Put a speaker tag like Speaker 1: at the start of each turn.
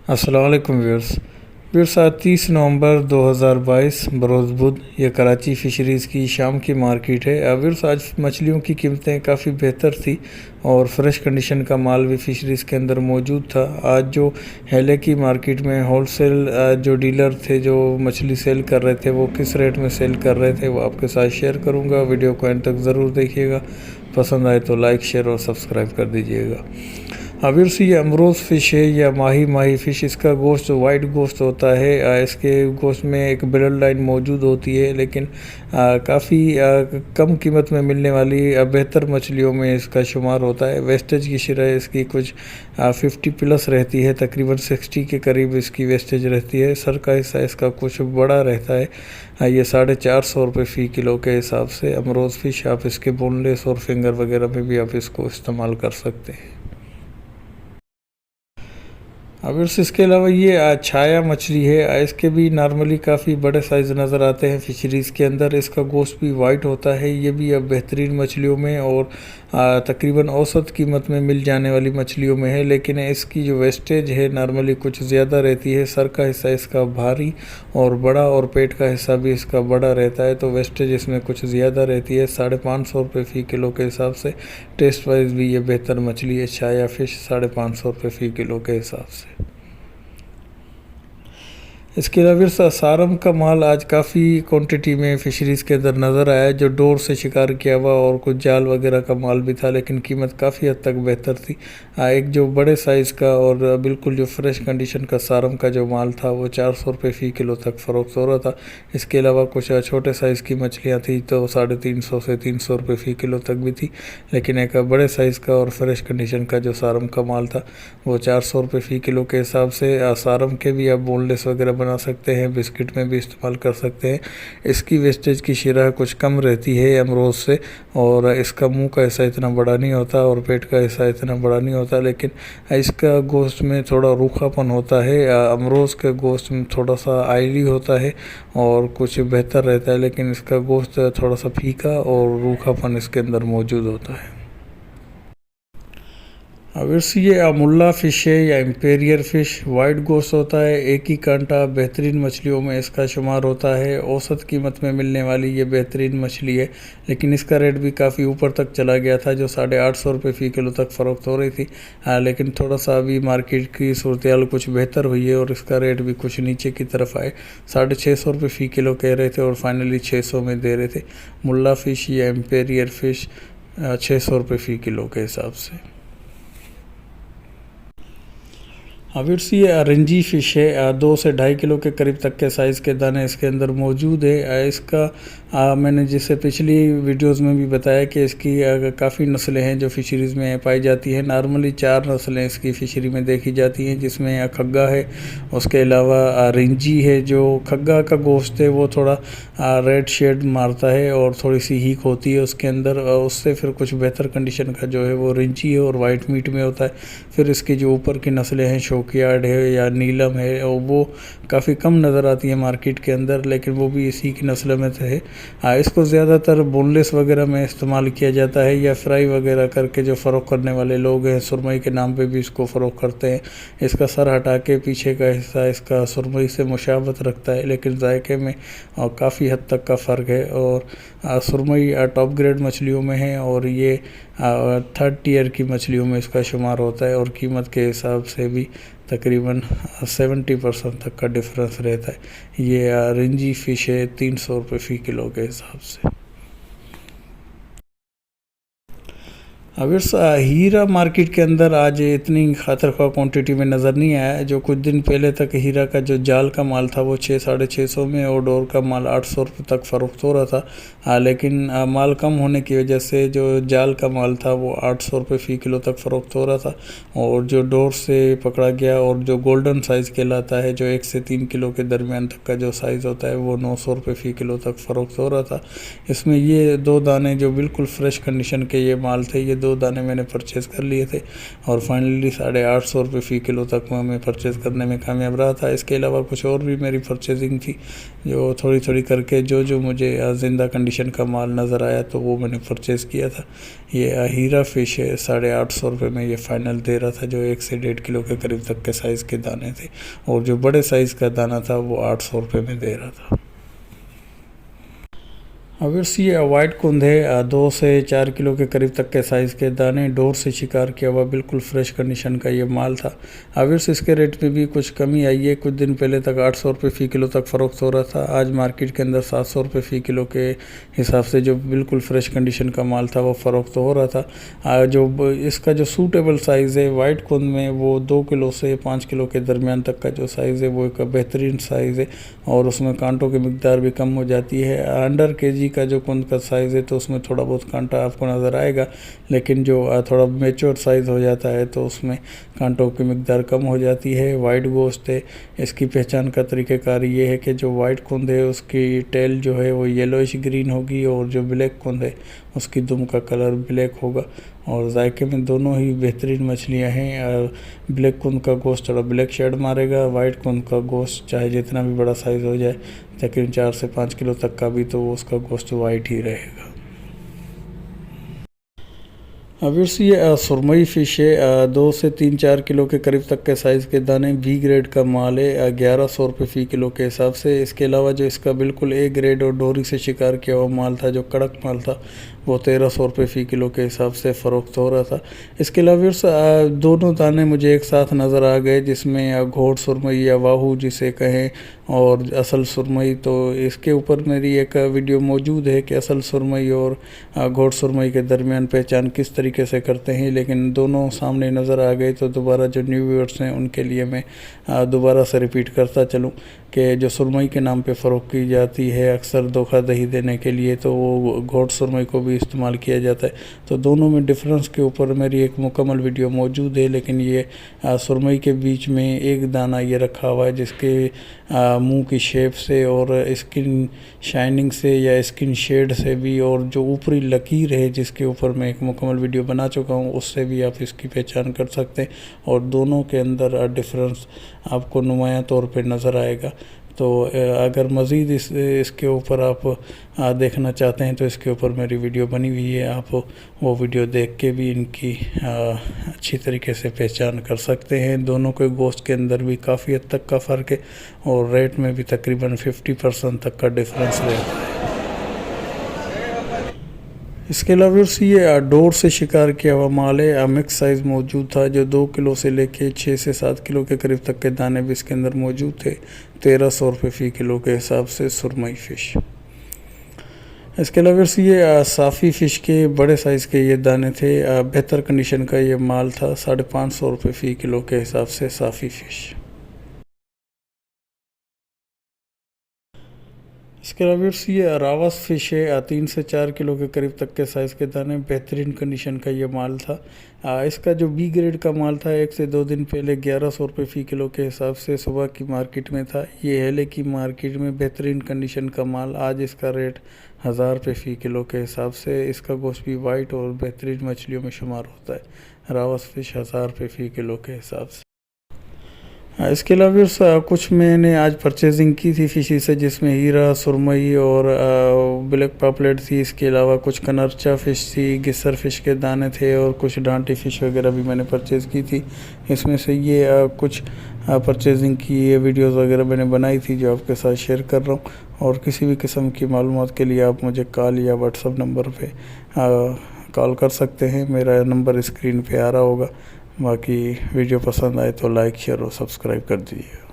Speaker 1: अस्सलाम वालेकुम व्यूअर्स आज 30 नवंबर 2022 बरोज़ बुध ये कराची फ़िशरीज़ की शाम की मार्केट है। व्यूअर्स आज मछलियों की कीमतें काफ़ी बेहतर थी और फ्रेश कंडीशन का माल भी फ़िशरीज़ के अंदर मौजूद था। आज जो हेले की मार्केट में होलसेल जो डीलर थे जो मछली सेल कर रहे थे वो किस रेट में सेल कर रहे थे वो आपके साथ शेयर करूँगा। वीडियो को एंड तक ज़रूर देखिएगा, पसंद आए तो लाइक शेयर और सब्सक्राइब कर दीजिएगा। व्यूअर्स ये अमरोज़ फ़िश है या माही फ़िश, इसका गोश्त वाइट गोश्त होता है। इसके गोश्त में एक ब्लड लाइन मौजूद होती है, लेकिन काफ़ी कम कीमत में मिलने वाली बेहतर मछलियों में इसका शुमार होता है। वेस्टेज की शरह इसकी कुछ 50 प्लस रहती है, तकरीबन 60 के करीब इसकी वेस्टेज रहती है। सर का हिस्सा इसका कुछ बड़ा रहता है। ये 450 रुपये फ़ी किलो के हिसाब से अमरोज़ फ़िश, आप इसके बोनलेस और फिंगर वगैरह में भी आप इसको इस्तेमाल कर सकते हैं। अब इसके अलावा ये छाया मछली है। इसके भी नॉर्मली काफ़ी बड़े साइज़ नज़र आते हैं फ़िशरीज़ के अंदर। इसका गोश्त भी वाइट होता है। ये भी अब बेहतरीन मछलियों में और तकरीबन औसत कीमत में मिल जाने वाली मछलियों में है, लेकिन इसकी जो वेस्टेज है नॉर्मली कुछ ज़्यादा रहती है। सर का हिस्सा इसका भारी और बड़ा और पेट का हिस्सा भी इसका बड़ा रहता है, तो वेस्टेज इसमें कुछ ज़्यादा रहती है। 550 रुपये फ़ी किलो के हिसाब से। टेस्ट वाइज भी ये बेहतर मछली है। छाया फ़िश 550 रुपये फ़ी किलो के हिसाब से। इसके अलावा सारम का माल आज काफ़ी क्वांटिटी में फ़िशरीज़ के अंदर नज़र आया, जो डोर से शिकार किया हुआ और कुछ जाल वगैरह का माल भी था, लेकिन कीमत काफ़ी हद तक बेहतर थी। एक जो बड़े साइज़ का और बिल्कुल जो फ्रेश कंडीशन का सारम का जो माल था वो 400 रुपये फ़ी किलो तक फ़रोख्त हो रहा था। इसके अलावा कुछ छोटे साइज़ की मछलियाँ थी तो 350 से 300 रुपये फ़ी किलो तक भी थी, लेकिन एक बड़े साइज़ का और फ्रेश कंडीशन का जो सारम का माल था वो 400 रुपये फ़ी किलो के हिसाब से। सारम के भी आप बोनलेस वगैरह बना सकते हैं, बिस्किट में भी इस्तेमाल कर सकते हैं। इसकी वेस्टेज की शरह कुछ कम रहती है अमरोज़ से, और इसका मुंह का हिस्सा इतना बड़ा नहीं होता और पेट का हिस्सा इतना बड़ा नहीं होता, लेकिन इसका गोश्त में थोड़ा रूखापन होता है। अमरोज़ के गोश्त में थोड़ा सा आयली होता है और कुछ बेहतर रहता है, लेकिन इसका गोश्त थोड़ा सा फीका और रूखापन इसके अंदर मौजूद होता है। अवश्य ये अमुल्ला फ़िश है या इम्पेरियर फ़िश, वाइट गोश्त होता है, एक ही कांटा, बेहतरीन मछलियों में इसका शुमार होता है। औसत कीमत में मिलने वाली ये बेहतरीन मछली है, लेकिन इसका रेट भी काफ़ी ऊपर तक चला गया था, जो 850 रुपये फ़ी किलो तक फ़रोख्त हो रही थी। लेकिन थोड़ा सा अभी मार्केट की सूरत हाल कुछ बेहतर हुई है और इसका रेट भी कुछ नीचे की तरफ आए। 650 रुपये फ़ी किलो कह रहे थे और फाइनली 600 में दे रहे थे। मुल्ला फ़िश या इम्पेरियर फ़िश 600 रुपये फ़ी किलो के हिसाब से। अविरसी ये अरंजी फ़िश है। 2 से 2.5 किलो के करीब तक के साइज़ के दाने इसके अंदर मौजूद है। इसका मैंने जिससे पिछली वीडियोस में भी बताया कि इसकी काफ़ी नस्लें हैं जो फ़िशरीज़ में पाई जाती हैं। नॉर्मली 4 नस्लें इसकी फ़िशरी में देखी जाती हैं, जिसमें खग्गा है, उसके अलावा रिंजी है। जो खग्गा का गोश्त है वो थोड़ा रेड शेड मारता है और थोड़ी सी हीक होती है उसके अंदर। उससे फिर कुछ बेहतर कंडीशन का जो है वो रिंजी है और वाइट मीट में होता है। फिर इसकी जो ऊपर की नस्लें हैं, शौकियार्ड है या नीलम है, और वो काफ़ी कम नज़र आती है मार्केट के अंदर, लेकिन वो भी इसी की नस्ल में से है। इसको ज़्यादातर बोनलेस वगैरह में इस्तेमाल किया जाता है या फ्राई वगैरह करके जो फ़रोख़्त करने वाले लोग हैं सुरमई के नाम पे भी इसको फ़रोख़्त करते हैं। इसका सर हटा के पीछे का हिस्सा इसका सुरमई से मुशाबत रखता है, लेकिन जायके में काफ़ी हद तक का फ़र्क है। और सुरमई टॉप ग्रेड मछलियों में है और ये 3rd टियर की मछलियों में इसका शुमार होता है, और कीमत के हिसाब से भी तकरीबन 70% तक का डिफरेंस रहता है। ये रिंजी फ़िश है 300 रुपये फ़ी किलो के हिसाब से। अब इस हीरा मार्केट के अंदर आज इतनी खातर-ख़्वाह क्वांटिटी में नज़र नहीं आया। जो कुछ दिन पहले तक हीरा का जो जाल का माल था वो 600-650 में और डोर का माल 800 रुपये तक फ़रोख्त हो रहा था। लेकिन माल कम होने की वजह से जो जाल का माल था वो 800 रुपये फ़ी किलो तक फ़रोख्त हो रहा था, और जो डोर से पकड़ा गया और जो गोल्डन साइज़ कहलाता है, जो 1 से 3 किलो के दरमियान तक का जो साइज़ होता है, वो 900 रुपये फ़ी किलो तक फ़रोख्त हो रहा था। इसमें ये 2 दाने जो बिल्कुल फ्रेश कंडीशन के ये माल थे, ये 2 दाने मैंने परचेज़ कर लिए थे और फाइनली 850 रुपये फ़ी किलो तक मैं परचेज़ करने में कामयाब रहा था। इसके अलावा कुछ और भी मेरी परचेजिंग थी जो थोड़ी थोड़ी करके जो मुझे ज़िंदा कंडीशन का माल नज़र आया तो वो मैंने परचेज़ किया था। ये हीरा फ़िश है, 850 रुपये में ये फ़ाइनल दे रहा था, जो 1 से 1.5 किलो के करीब तक के साइज़ के दाने थे, और जो बड़े साइज़ का दाना था वो 800 रुपये में दे रहा था। अविर्स ये वाइट कुंद है, 2 से 4 किलो के करीब तक के साइज़ के दाने, डोर से शिकार किया हुआ बिल्कुल फ्रेश कंडीशन का ये माल था। अविर्स इसके रेट में भी कुछ कमी आई है। कुछ दिन पहले तक 800 रुपये फ़ी किलो तक फ़रोख्त हो रहा था। आज मार्केट के अंदर 700 रुपये फ़ी किलो के हिसाब से जो बिल्कुल फ्रेश कंडीशन का माल था वो फ़रोख्त हो रहा था। जो इसका जो सूटेबल साइज़ है वाइट कुंद में वो 2 किलो से 5 किलो के दरमियान तक का जो साइज़ है वो एक बेहतरीन साइज़ है, और उसमें कांटों की मिकदार भी कम हो जाती है। अंडर केजी का जो कुंद का साइज़ है तो उसमें थोड़ा बहुत कांटा आपको नज़र आएगा, लेकिन जो थोड़ा मेच्योर साइज़ हो जाता है तो उसमें कांटों की मिकदार कम हो जाती है। वाइट गोश्त है, इसकी पहचान का तरीक़ाकार ये है कि जो वाइट कुंद है उसकी टेल जो है वो येलोइश ग्रीन होगी, और जो ब्लैक कुंद है उसकी दुम का कलर ब्लैक होगा, और जायके में दोनों ही बेहतरीन मछलियाँ हैं। ब्लैक कुंद का गोश्त थोड़ा ब्लैक शेड मारेगा, वाइट कुंद का गोश्त चाहे जितना भी बड़ा साइज़ हो जाए तकरीबन 4 से 5 किलो तक का भी, तो उसका गोश्त वाइट ही रहेगा। अविर्स ये सुरमई फ़िश है, 2 से 3-4 किलो के करीब तक के साइज़ के दाने, बी ग्रेड का माल है, 1100 रुपये फ़ी किलो के हिसाब से। इसके अलावा जो इसका बिल्कुल ए ग्रेड और डोरी से शिकार किया हुआ माल था, जो कड़क माल था, वो 1300 रुपये फ़ी किलो के हिसाब से फ़रोख्त हो रहा था। इसके अलावा अविर्स दोनों दाने मुझे एक साथ नज़र आ गए, जिसमें घोड़ सुरमई या वाहू जिसे कहें और असल सुरमई। तो इसके ऊपर मेरी एक वीडियो मौजूद है कि असल सुरमई और घोड़ सुरमई के दरमियान पहचान किस तरीके से करते हैं, लेकिन दोनों सामने नज़र आ गए तो दोबारा जो न्यू व्यूअर्स हैं उनके लिए मैं दोबारा से रिपीट करता चलूँ कि जो सुरमई के नाम पे फ़रोख्त की जाती है अक्सर धोखाधड़ी देने के लिए, तो वो घोड़ सुरमई को भी इस्तेमाल किया जाता है। तो दोनों में डिफरेंस के ऊपर मेरी एक मुकम्मल वीडियो मौजूद है, लेकिन ये सुरमई के बीच में एक दाना ये रखा हुआ है जिसके मुंह की शेप से और स्किन शाइनिंग से या स्किन शेड से भी, और जो ऊपरी लकीर है जिसके ऊपर मैं एक मुकम्मल वीडियो बना चुका हूँ, उससे भी आप इसकी पहचान कर सकते हैं, और दोनों के अंदर डिफरेंस आपको नुमायाँ तौर पे नज़र आएगा। तो अगर मज़ीद इसके ऊपर आप देखना चाहते हैं तो इसके ऊपर मेरी वीडियो बनी हुई है, आप वो वीडियो देख के भी इनकी अच्छी तरीके से पहचान कर सकते हैं। दोनों के गोश्त के अंदर भी काफ़ी हद तक का फ़र्क है, और रेट में भी तकरीबन 50% तक का डिफरेंस रहता है। इसके अलावा ये डोर से शिकार किया हुआ माल है, मिक्स साइज़ मौजूद था, जो 2 किलो से लेके 6 से 7 किलो के करीब तक के दाने भी इसके अंदर मौजूद थे, 1300 रुपये फ़ी किलो के हिसाब से सुरमई फ़िश। इसके अलावा ये साफ़ी फ़िश के बड़े साइज़ के ये दाने थे, बेहतर कंडीशन का ये माल था, 550 रुपये फ़ी किलो के हिसाब से साफ़ी फ़िश। इसके अलावा ये रावस फ़िश है, 3 से 4 किलो के करीब तक के साइज़ के दाने, बेहतरीन कंडीशन का ये माल था। इसका जो बी ग्रेड का माल था 1 से 2 दिन पहले 1100 रुपये फ़ी किलो के हिसाब से सुबह की मार्केट में था। ये हेले की मार्केट में बेहतरीन कंडीशन का माल, आज इसका रेट 1000 रुपये फ़ी किलो के हिसाब से। इसका गोश्त भी वाइट और बेहतरीन मछलियों में शुमार होता है। रावस फ़िश 1000 रुपये फ़ी किलो के हिसाब से। इसके अलावा कुछ मैंने आज परचेजिंग की थी फ़िशी से, जिसमें हीरा, सुरमई और ब्लैक पापलेट थी। इसके अलावा कुछ कनरचा फ़िश थी, गिसर फ़िश के दाने थे, और कुछ डांटी फ़िश वगैरह भी मैंने परचेज़ की थी। इसमें से ये कुछ परचेजिंग की ये वीडियोस वगैरह मैंने बनाई थी जो आपके साथ शेयर कर रहा हूँ। और किसी भी किस्म की मालूमात के लिए आप मुझे कॉल या व्हाट्सअप नंबर पे कॉल कर सकते हैं। मेरा नंबर स्क्रीन पे आ रहा होगा। बाकी वीडियो पसंद आए तो लाइक, शेयर और सब्सक्राइब कर दीजिए।